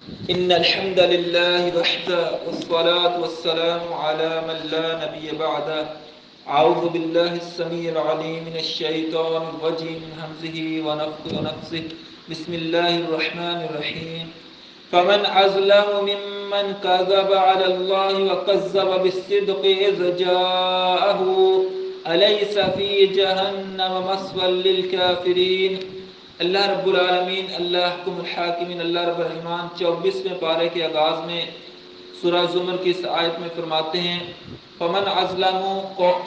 إن الحمد لله وحده والصلاة والسلام على من لا نبي بعده. أعوذ بالله السميع العليم من الشيطان الرجيم من همزه ونفخه ونفثه. بسم الله الرحمن الرحيم. فمن أظلم ممن كذب على الله وكذب بالصدق إذ جاءه أليس في جهنم مثوى للكافرين. اللہ رب العالمین، اللہ حکم الحاکمین، اللہ رب الرحمن 24ویں پارے کے آغاز میں سورہ زمر کی اس آیت میں فرماتے ہیں فمن اظلم،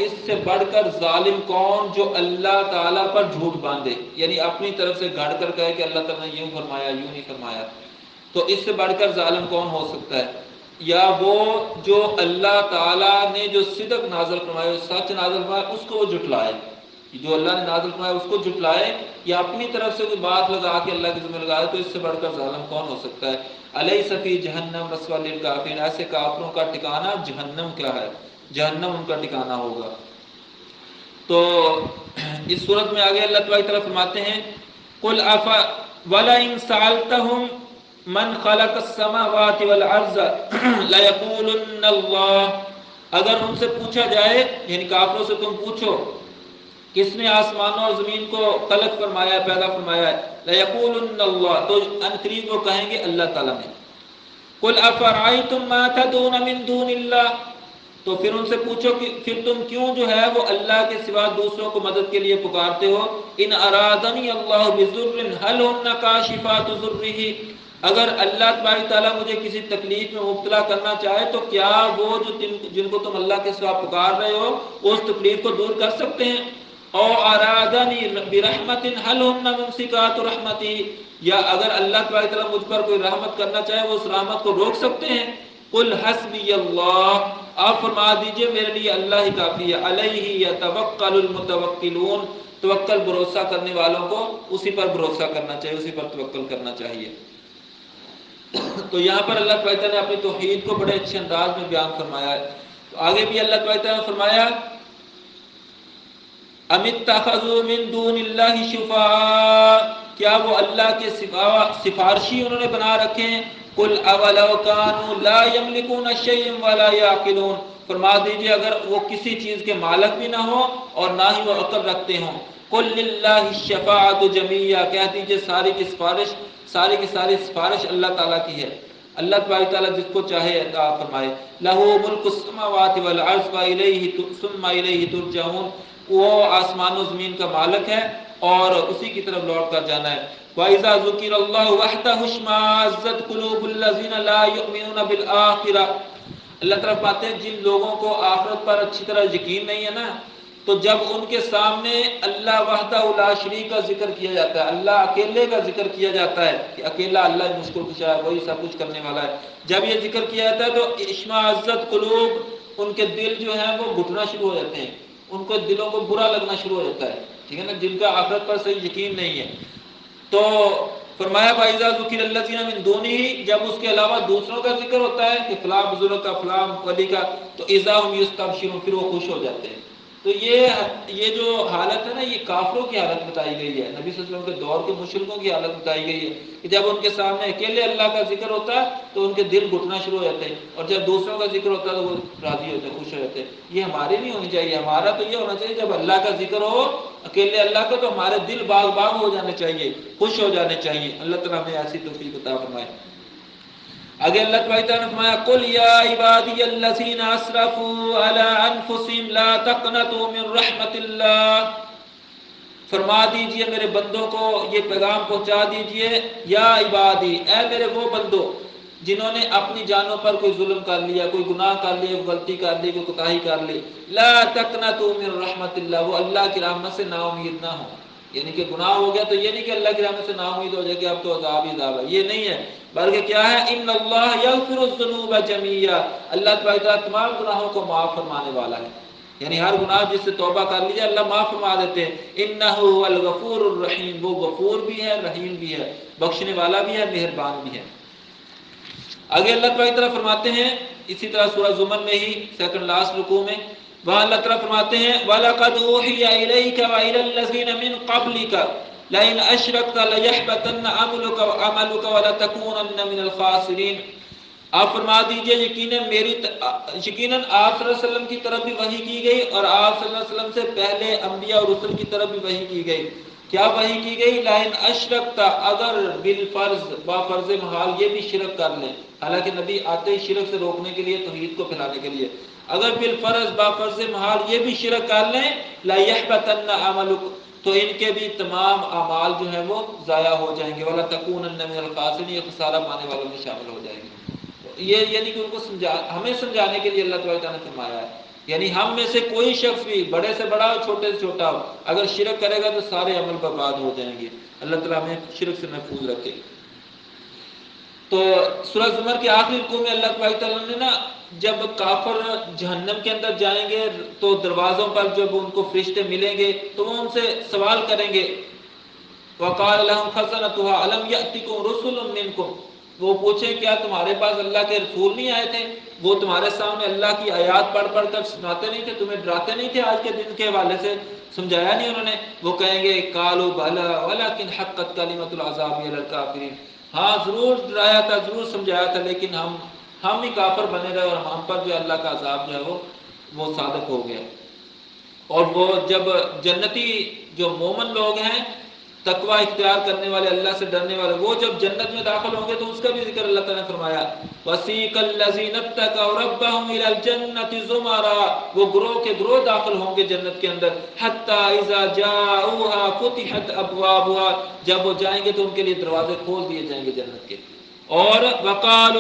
اس سے بڑھ کر ظالم کون جو اللہ تعالیٰ پر جھوٹ باندھے، یعنی اپنی طرف سے گھڑ کر کہے کہ اللہ تعالیٰ نے یوں فرمایا یوں نہیں فرمایا، تو اس سے بڑھ کر ظالم کون ہو سکتا ہے؟ یا وہ جو اللہ تعالیٰ نے جو صدق نازل فرمایا، سچ نازل فرمایا، اس کو وہ جھٹلائے، جو اللہ نے نازل فرمایا اس کو جھٹلائے، یا اپنی طرف سے کوئی بات لگا کے اللہ کے ذمہ لگائے، تو اس سے بڑھ کر ظالم کون ہو سکتا ہے؟ الیس فی جہنم مثوی للکافرین، ایسے کافروں کا ٹھکانہ جہنم کیا ہے، جہنم ان کا ٹھکانہ ہوگا۔ تو اس صورت میں آگے اللہ تعالیٰ کی طرف فرماتے ہیں قل افا ولئن سألتهم من خلق السماوات والارض لیقولن اللہ، اگر ان سے پوچھا جائے، یعنی کافروں سے تم پوچھو کس نے آسمانوں اور زمین کو خلق فرمایا ہے، پیدا فرمایا ہے، لیقولن اللہ، تو ان قریب وہ کہیں گے اللہ تعالیٰ نے۔ قل افرأیتم ما تدعون من دون اللہ، تو پھر ان سے پوچھو کہ پھر تم کیوں جو ہے وہ اللہ کے سوا دوسروں کو مدد کے لیے پکارتے ہو؟ ان ارادنی اللہ بضر هل هن کاشفات ضرہ، اگر اللہ تبارک تعالیٰ مجھے کسی تکلیف میں مبتلا کرنا چاہے تو کیا وہ جو جن کو تم اللہ کے سوا پکار رہے ہو اس تکلیف کو دور کر سکتے ہیں؟ او ارادنی برحمت هل هن ممسکات رحمتی، یا اگر اللہ تبارک تعالیٰ مجھ پر کوئی رحمت کرنا چاہے وہ اس رحمت کو روک سکتے ہیں؟ قل حسبی اللہ، آپ فرما دیجئے میرے لیے اللہ ہی کافی ہے، علیہ یتوکل المتوکلون، توکل بھروسہ کرنے والوں کو اسی پر بھروسہ کرنا چاہیے، اسی پر توکل کرنا چاہیے۔ تو یہاں پر اللہ تعالیٰ نے اپنی توحید کو بڑے اچھے انداز میں بیان فرمایا ہے۔ تو آگے بھی اللہ تعالیٰ نے فرمایا ام اتخذوا من دون اللہ شفعاء، کیا وہ اللہ کے سفارشی انہوں نے بنا رکھے ہیں؟ قل اولو كانوا لا يملكون شيئا ولا يعقلون، فرما دیجئے اگر وہ کسی چیز کے مالک بھی نہ ہو اور نہ ہی وہ عقل رکھتے ہوں۔ قل للہ الشفاعۃ جمیعا، کہہ دیجئے ساری کی ساری سفارش اللہ تعالیٰ کی ہے، اللہ تبارک تعالیٰ جس کو چاہے عطا فرمائے۔ لہ ملک السماوات والارض ثم الیہ ترجعون، وہ آسمان و زمین کا مالک ہے اور اسی کی طرف لوٹ کر جانا ہے۔ وَإِذَا ذُكِرَ اللَّهُ وَحْدَهُ اشْمَأَزَّتْ قُلُوبُ الَّذِينَ لَا يُؤْمِنُونَ بِالْآخِرَةِ، اللہ تعالیٰ فرماتے ہیں جن لوگوں کو آخرت پر اچھی طرح یقین نہیں ہے نا، تو جب ان کے سامنے اللہ وحدہ لا شریک کا ذکر کیا جاتا ہے، اللہ اکیلے کا ذکر کیا جاتا ہے کہ اکیلا اللہ مشکل کشا ہے، وہی سب کچھ کرنے والا ہے، جب یہ ذکر کیا جاتا ہے تو اشمئزت قلوب، ان کے دل جو ہیں وہ گھٹنا شروع ہو جاتے ہیں، ان کو دلوں کو برا لگنا شروع ہو جاتا ہے، ٹھیک ہے نا، جن کا آخرت پر صحیح یقین نہیں ہے۔ تو فرمایا فَإِذَا ذُكِرَ الَّذِينَ مِن دُونِهِ، جب اس کے علاوہ دوسروں کا ذکر ہوتا ہے کہ فلاں بزرگ کا فلاں ولی کا، تو اِذَا هُمْ يَسْتَبْشِرُونَ، پھر وہ خوش ہو جاتے ہیں۔ تو یہ جو حالت ہے نا، یہ کافروں کی حالت بتائی گئی ہے، نبی صلی اللہ علیہ وسلم کے دور کے مشرکوں کی حالت بتائی گئی ہے کہ جب ان کے سامنے اکیلے اللہ کا ذکر ہوتا ہے تو ان کے دل گھٹنا شروع ہو جاتے ہیں، اور جب دوسروں کا ذکر ہوتا ہے تو وہ راضی ہوتے ہیں، خوش ہو جاتے ہیں۔ یہ ہماری نہیں ہونی چاہیے، ہمارا تو یہ ہونا چاہیے جب اللہ کا ذکر ہو اکیلے اللہ کا تو ہمارے دل باغ باغ ہو جانے چاہیے، خوش ہو جانے چاہیے۔ اللہ تعالیٰ ہمیں ایسی توفیق عطا فرمائے۔ آگے اللہ تعالیٰ نے فرمایا قل یا عبادی الذین اسرفوا علی انفسہم لا تقنطوا من رحمت اللہ، فرما دیجئے میرے بندوں کو یہ پیغام پہنچا دیجئے، یا عبادی، اے میرے وہ بندو جنہوں نے اپنی جانوں پر کوئی ظلم کر لیا، کوئی گناہ کر لیا، کوئی غلطی کر لی، کوئی کوتاہی کر لی، لا تقنطوا من رحمت اللہ، وہ اللہ کی رحمت سے نا امید نہ ہو، یعنی کہ گناہ ہو گیا تو یہ نہیں کہ اللہ کی رحمت سے نا امید ہو جائے کہ اب تو عذاب ہی عذاب ہے، یہ نہیں ہے، بلکہ کیا ہے ان اللہ یغفر الذنوب جميعا، اللہ تعالیٰ تمام گناہوں کو معاف فرمانے والا ہے، یعنی ہر گناہ جس سے توبہ کر لیجیے اللہ معاف فرما دیتے ہیں۔ انہ هو الغفور الرحیم، وہ غفور بھی ہے، رحیم بھی ہے، بخشنے والا بھی ہے، مہربان بھی ہے۔ آگے اللہ تعالیٰ کی طرف فرماتے ہیں اسی طرح سورہ زمر میں ہی سیکنڈ لاسٹ رکوع میں، وہاں اللہ تعالیٰ فرماتے ہیں وَلَقَدْ أُوحِيَ إِلَيْكَ وَإِلَى الَّذِينَ مِن قَبْلِكَ، لئن اشرکت لیحبطن عملک ولتکونن من الخاسرین۔ آپ فرما دیجئے یقیناً یقیناً آپ صلی اللہ علیہ وسلم کی طرف بھی وحی کی گئی اور آپ صلی اللہ علیہ وسلم سے پہلے انبیاء اور رسل کی طرف بھی وحی کی گئی۔ کیا وحی کی گئی؟ لئن اشرکت، اگر بالفرض با فرض محال یہ بھی شرک کر لیں، حالانکہ نبی آتے ہی شرک سے روکنے کے لیے، توحید کو پھیلانے کے لیے، اگر بالفرض با فرض محال یہ بھی شرک کر لیں، لیحبطن عملک، تو ان کے بھی تمام اعمال جو ہیں وہ ضائع ہو جائیں گے، وَلَتَكُونَنَّ مِنَ الْخَاسِرِينَ، یہ خسارہ پانے والوں میں شامل ہو جائیں گے۔ یہ یعنی کہ ان کو ہمیں سمجھانے کے لیے اللہ تعالیٰ نے فرمایا ہے، یعنی ہم میں سے کوئی شخص بھی، بڑے سے بڑا ہو چھوٹے سے چھوٹا ہو، اگر شرک کرے گا تو سارے عمل برباد ہو جائیں گے۔ اللہ تعالیٰ ہمیں شرک سے محفوظ رکھے۔ تو سورہ زمر کے آخری رکوع میں اللہ تعالیٰ نے نا، جب کافر جہنم کے اندر جائیں گے تو دروازوں پر جب ان کو فرشتے ملیں گے تو وہ ان سے سوال کریں گے، وَقَالَ لَهُمْ خَزَنَتُهَا أَلَمْ يَأْتِكُمْ رُسُلٌ مِّنْكُمْ، وہ پوچھیں کیا تمہارے پاس اللہ کے رسول نہیں آئے تھے؟ وہ تمہارے سامنے اللہ کی آیات پڑھ پڑھ کر سناتے نہیں تھے؟ تمہیں ڈراتے نہیں تھے؟ آج کے دن کے حوالے سے سمجھایا نہیں انہوں نے؟ وہ کہیں گے قالوا بلی ولکن حقت کلمۃ العذاب علی الکافرین، ہاں ضرور ڈرایا تھا، ضرور سمجھایا تھا، لیکن ہم ہی کافر بنے رہے اور ہم پر جو اللہ کا عذاب جو ہے وہ صادق ہو گیا۔ اور وہ جب جنتی جو مومن لوگ ہیں، تقوی اختیار کرنے والے، اللہ سے ڈرنے والے، وہ جب جنت میں داخل ہوں گے تو اس کا بھی ذکر اللہ تعالیٰ نے فرمایا، وَسِيقَ الَّذِينَ اتَّقَوْا رَبَّهُمْ إِلَى الْجَنَّةِ زُمَرًا، وہ گروہ کے گروہ داخل ہوں گے جنت کے اندر، حَتَّى إِذَا جَاءُوهَا فُتِحَتْ أَبْوَابُهَا، جب وہ جائیں گے تو ان کے لیے دروازے کھول دیے جائیں گے جنت کے، اور وقال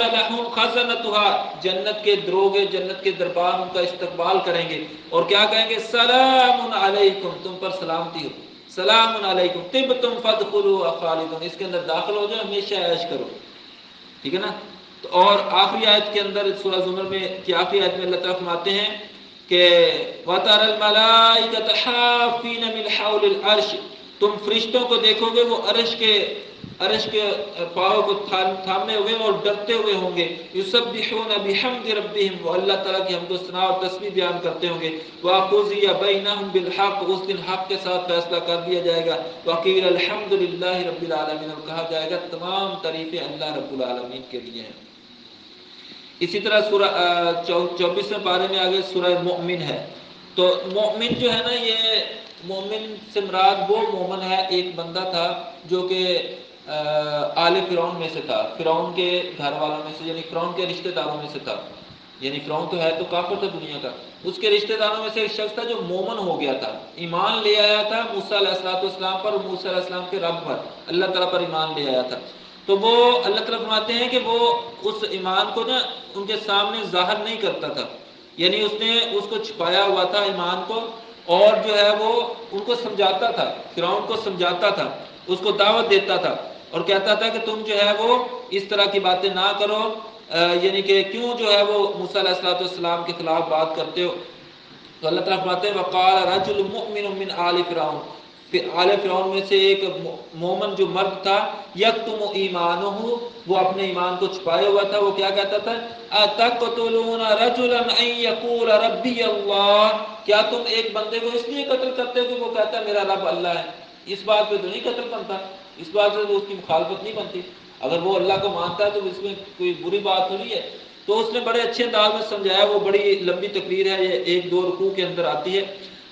لهم خزنتها، جنت کے دروغے، جنت کے دربار ان کا استقبال کریں گے اور کیا کہیں گے؟ سلام علیکم، تم پر سلامتی ہو، سلام علیکم طبتم فادخلوا خالدون، اس کے اندر داخل ہو جاؤ، ہمیشہ عیش کرو، ٹھیک ہے نا۔ تو اور آخری آیت کے اندر، سورہ زمر میں کی آخری آیت میں اللہ تعالیٰ فرماتے ہیں کہ وَتَرَى الْمَلَائِكَةَ حَافِّينَ مِنْ حَوْلِ الْعَرْشِ، تم فرشتوں کو دیکھو گے وہ عرش کے پاؤں کو تھامے ہوئے اور ڈرتے ہوئے ہوں گے، یسبحون بحمد ربہم، وہ اللہ تعالیٰ کی حمد و ثنا اور تسبیح بیان کرتے ہوں گے، وَقُضِیَ بَیْنَہُم بِالْحَقِّ، اس دن حق کے ساتھ فیصلہ کر دیا جائے گا، وَقِیلَ الْحَمْدُ لِلَّهِ رَبِّ الْعَالَمِینَ، اور کہا جائے گا تمام تعریفیں اللہ رب العالمین کے لیے ہیں۔ اسی طرح سورہ 24ویں پارے میں آگے سورہ مومن ہے۔ تو مومن جو ہے نا، یہ مومن سے مراد وہ مومن ہے، ایک بندہ تھا جو کہ آل فرعون میں سے تھا، فرعون کے گھر والوں میں سے، یعنی فرعون کے رشتہ داروں میں سے تھا، یعنی فرعون تو ہے تو کافر تھا دنیا کا، اس کے رشتہ داروں میں سے ایک شخص تھا جو مومن ہو گیا تھا، ایمان لے آیا تھا موسیٰ علیہ السلام پر اور موسیٰ علیہ السلام کے رب پر، اللہ تعالیٰ پر ایمان لے آیا تھا۔ تو وہ اللہ تعالیٰ فرماتے ہیں کہ وہ اس ایمان کو نا ان کے سامنے ظاہر نہیں کرتا تھا، یعنی اس نے اس کو چھپایا ہوا تھا ایمان کو، اور جو ہے وہ ان کو سمجھاتا تھا، فرعون کو سمجھاتا تھا، اس کو دعوت دیتا تھا اور کہتا تھا کہ تم جو ہے وہ اس طرح کی باتیں نہ کرو، یعنی کہ کیوں جو ہے وہ موسیٰ علیہ السلام کے خلاف بات کرتے ہو۔ تو اللہ تعالیٰ فرماتے ہیں وقال رجل مؤمن من آل فرعون، آل فرعون میں سے ایک مومن جو مرد تھا، یکتم ایمانہ، وہ اپنے ایمان کو چھپائے ہوا تھا، وہ کیا کہتا تھا؟ اتقتلون رجلا ان یقول ربی اللہ، کیا تم ایک بندے کو اس لیے قتل کرتے ہو کہ وہ کہتا ہے میرا رب اللہ ہے؟ اس بات پہ تو نہیں قتل بنتا، اس بات سے تو اس کی مخالفت نہیں بنتی، اگر وہ اللہ کو مانتا ہے تو اس میں کوئی بری بات تھوڑی ہے۔ تو اس نے بڑے اچھے انداز میں سمجھایا، وہ بڑی لمبی تقریر ہے، یہ 1-2 رکوع کے اندر آتی ہے،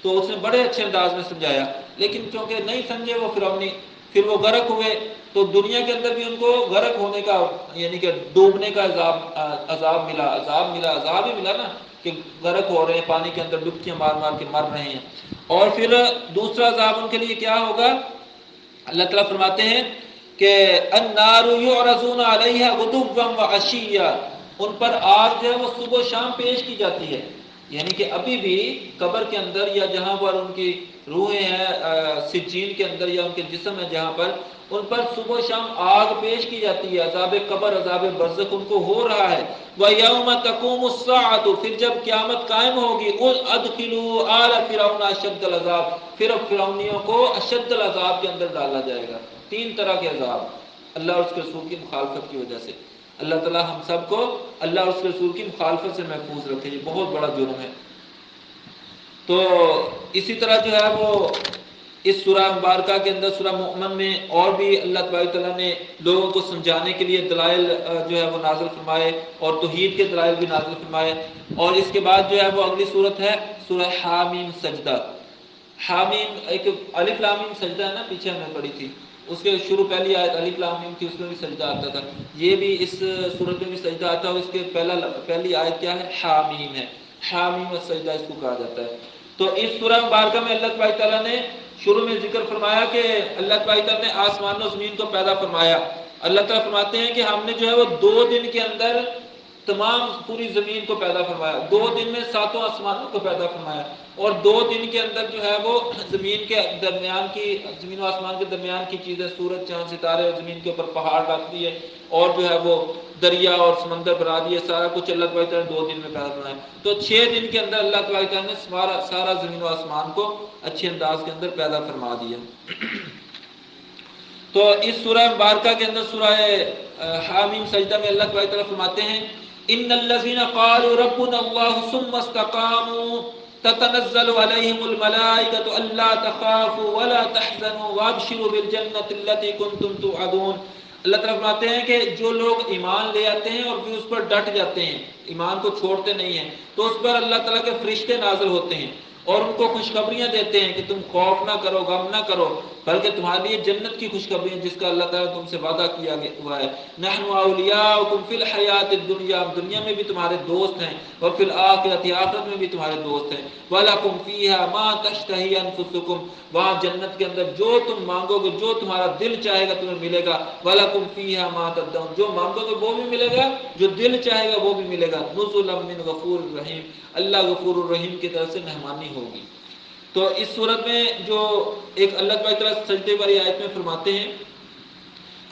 تو اس نے بڑے اچھے انداز میں سمجھایا، لیکن چونکہ نہیں سمجھے وہ فرعونی، پھر وہ غرق ہوئے، تو دنیا کے اندر بھی ان کو غرق ہونے کا، یعنی کہ ڈوبنے کا عذاب ہی ملا نا، کہ غرق ہو رہے ہیں پانی کے اندر، ڈبکیاں مار مار کے مر رہے ہیں۔ اور پھر دوسرا عذاب ان کے لیے کیا ہوگا؟ اللہ تعالیٰ فرماتے ہیں کہ النار یعرضون علیہا غدوا وعشیا، ان پر آگ جو ہے وہ صبح و شام پیش کی جاتی ہے، یعنی کہ ابھی بھی قبر کے اندر یا جہاں پر ان کی روحیں ہیں سجین کے اندر، یا ان کے جسم ہے جہاں پر، ان پر صبح و شام آگ پیش کی جاتی ہے، عذاب قبر، عذاب برزخ ان کو ہو رہا ہے۔ وَيَوْمَ تَقُومُ السَّاعَةُ، پھر جب قیامت قائم ہوگی، أَدْخِلُوا آلَ فِرْعَوْنَ أَشَدَّ الْعَذَابِ، پھر اب فرعونیوں کو اشد العذاب کے اندر ڈالا جائے گا، 3 طرح کے عذاب، اللہ اور اس کے رسول کی مخالفت کی وجہ سے۔ اللہ تعالیٰ ہم سب کو اللہ اور اس کے رسول کی مخالفت سے محفوظ رکھے، یہ بہت بڑا جرم ہے۔ تو اسی طرح جو ہے وہ اس سورہ مبارکہ کے اندر سورہ مؤمن میں اور بھی اللہ تبارک تعالیٰ نے لوگوں کو سمجھانے کے لیے دلائل جو ہے وہ نازل فرمائے اور توحید کے دلائل بھی نازل فرمائے. اور اس کے بعد جو ہے وہ اگلی صورت ہے سورہ حامیم سجدہ. حامیم ایک الف لام میم سجدہ ہے نا، پیچھے ہم نے پڑھی تھی، اس کے شروع پہلی آیت الف لام میم تھی، اس میں بھی سجدہ آتا تھا. یہ بھی اس صورت میں بھی سجدہ آتا ہے. اور اس کے پہلی آیت کیا ہے؟ حامیم ہے. حامیم السجدہ اس کو کہا جاتا ہے. تو اس سورہ مبارکہ میں اللہ تبارک تعالیٰ نے شروع میں ذکر فرمایا کہ اللہ تبارک تعالیٰ نے آسمان و زمین کو پیدا فرمایا. اللہ تعالیٰ فرماتے ہیں کہ ہم نے جو ہے وہ 2 دن کے اندر تمام پوری زمین کو پیدا فرمایا. 2 دن میں 7 آسمانوں کو پیدا فرمایا. اور 2 دن کے اندر جو ہے وہ زمین و آسمان کے درمیان کی چیزیں، سورج چاند ستارے اور زمین کے اوپر پہاڑ رکھ دیے اور جو ہے وہ دریا اور سمندر بنا دیے. سارا کچھ اللہ تبارک تعالیٰ نے 2 دن میں پیدا فرمایا. تو 6 دن کے اندر اللہ تبارک تعالیٰ نے سارا زمین و آسمان کو اچھے انداز کے اندر پیدا فرما دیا. تو اس سورہ مبارکہ کے اندر سورہ حامیم سجدہ میں اللہ تبارک تعالیٰ فرماتے ہیں ان الذين قالوا ربنا الله ثم استقاموا تتنزل عليهم الملائكة الا تخافوا ولا تحزنوا وابشروا بالجنة التي كنتم توعدون. اللہ تعالیٰ فرماتے ہیں کہ جو لوگ ایمان لے آتے ہیں اور پھر اس پر ڈٹ جاتے ہیں، ایمان کو چھوڑتے نہیں ہیں، تو اس پر اللہ تعالیٰ کے فرشتے نازل ہوتے ہیں اور ان کو خوشخبریاں دیتے ہیں کہ تم خوف نہ کرو، غم نہ کرو، بلکہ تمہارے لیے جنت کی خوشخبریاں جس کا اللہ تعالیٰ تم سے وعدہ کیا ہوا ہے. نحن اولیاؤکم فی الحیات الدنیا، دنیا میں بھی تمہارے دوست ہیں، اور فی الآخرۃ، آخرت میں بھی تمہارے دوست ہیں. وَلَکُمْ فِیہا مَا تَشْتَہِی أَنفُسُکُم، وہاں جنت کے اندر جو تم مانگو گے، جو تمہارا دل چاہے گا تمہیں ملے گا. وَلَکُمْ فِیہا مَا تَدَّعُونَ، جو مانگو گے وہ بھی ملے گا، جو دل چاہے گا وہ بھی ملے گا. نُزُلًا مِّن غَفُورٍ رَحِیم، اللہ غفور الرحیم کی طرف سے مہمانی ہوگی. تو اس صورت میں جو ایک اللہ تبارک تعالیٰ سجدے والی آیت میں فرماتے ہیں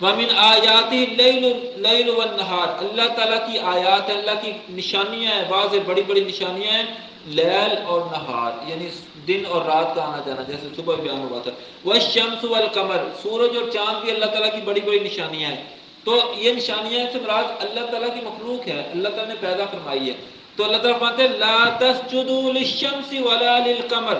وَمِنْ آیَاتِهِ اللَّيْلُ وَالنَّهَارُ، اللہ تعالیٰ کی آیات ہیں، اللہ کی نشانیاں ہیں، واضح بڑی بڑی نشانیاں ہیں. لیل اور نہار یعنی دن اور رات کا آنا جانا، جیسے صبح بیان ہوا تھا. وَالشَّمْسُ وَالْقَمَرُ، سورج اور چاند بھی اللہ تعالیٰ کی بڑی بڑی نشانیاں ہیں. تو یہ نشانیاں سے مراد اللہ تعالیٰ کی مخلوق ہے، اللہ تعالیٰ نے پیدا فرمائی ہے. تو اللہ تعالیٰ فرماتے ہیں لا تسجدوا للشمس ولا للقمر،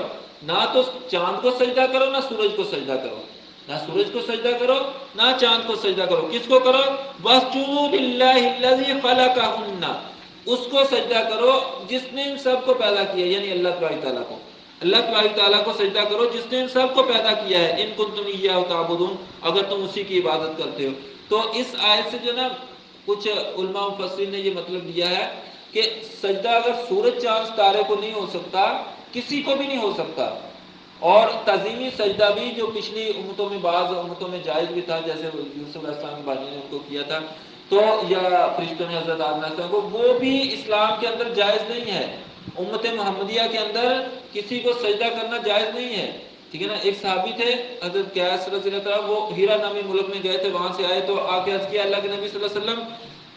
نہ تو چاند کو سجدہ کرو نہ سورج کو سجدہ کرو، نہ سورج کو سجدہ کرو نہ چاند کو سجدہ کرو. کس کو کرو؟ وَاسْجُدُوا لِلَّهِ الَّذِي خَلَقَهُنَّ، اس کو سجدہ کرو جس نے ان سب کو پیدا کیا، یعنی اللہ تبارک تعالیٰ کو. اللہ تبارک تعالیٰ کو سجدہ کرو جس نے ان سب کو پیدا کیا ہے. ان کنتم ایاہ تعبدون، اگر تم اسی کی عبادت کرتے ہو. تو اس آیت سے جو نا کچھ علماء مفسرین نے یہ مطلب لیا ہے کہ سجدہ اگر سورج چاند ستارے کو نہیں ہو سکتا، کسی کو بھی نہیں ہو سکتا. اور تعظیمی سجدہ بھی جو پچھلی امتوں میں بعض امتوں میں جائز بھی تھا، جیسے یوسف علیہ السلام کے بانی نے ان کو کیا تھا، تو یا فرشتوں نے حضرت آدم علیہ السلام کو، وہ بھی اسلام کے اندر جائز نہیں ہے. امت محمدیہ کے اندر کسی کو سجدہ کرنا جائز نہیں ہے. ٹھیک ہے نا. ایک صحابی تھے حضرت قیس رضی اللہ تعالیٰ، وہ ہیرا نامی ملک میں گئے تھے، وہاں سے آئے تو آ کے عرض کیا اللہ کے نبی صلی اللہ علیہ وسلم،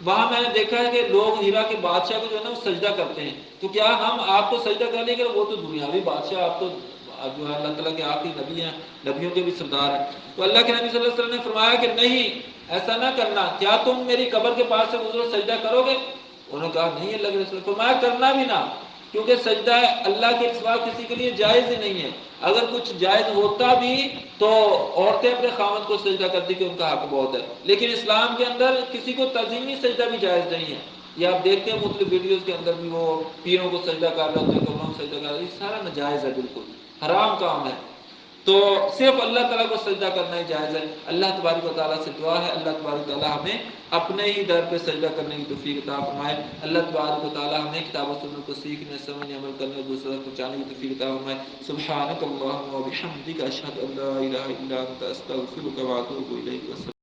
وہاں میں نے دیکھا ہے کہ لوگ ہیرا کے بادشاہ کو جو ہے نا وہ سجدہ کرتے ہیں، تو کیا ہم آپ کو سجدہ کرنے کے؟ وہ تو دنیاوی بادشاہ، آپ تو جو ہے اللہ تعالیٰ کے آخری نبی ہیں، نبیوں کے بھی سردار ہیں. تو اللہ کے نبی صلی اللہ علیہ وسلم نے فرمایا کہ نہیں، ایسا نہ کرنا. کیا تم میری قبر کے پاس سے گزرو سجدہ کرو گے؟ انہوں نے کہا نہیں اللہ کے رسول. فرمایا کرنا بھی نہ، کیونکہ سجدہ اللہ کے سوا کسی کے لیے جائز ہی نہیں ہے. اگر کچھ جائز ہوتا بھی تو عورتیں اپنے خاوند کو سجدہ کرتی کہ ان کا حق بہت ہے، لیکن اسلام کے اندر کسی کو تعظیمی سجدہ بھی جائز نہیں ہے. یہ آپ دیکھتے ہیں مختلف ویڈیوز کے اندر بھی وہ پیروں کو سجدہ کر رہے ہوتے ہیں، قبروں کو سجدہ کر رہے ہیں. یہ سارا ناجائز ہے، بالکل حرام کام ہے. تو صرف اللہ تعالیٰ کو سجدہ کرنا ہی جائز ہے. اللہ تبارک و تعالیٰ سے دعا ہے اللہ تبارک و تعالیٰ ہمیں اپنے ہی در پہ سجدہ کرنے کی توفیق عطا فرمائے. اللہ تبارک و تعالیٰ ہمیں کتاب و سنت کو سیکھنے، سمجھنے، عمل کرنے اور دوسروں تک پہنچانے کی توفیق عطا فرمائے. سبحانک اللہم و بحمدک، اشہد ان لا الہ الا انت، استغفرک و اتوب الیک.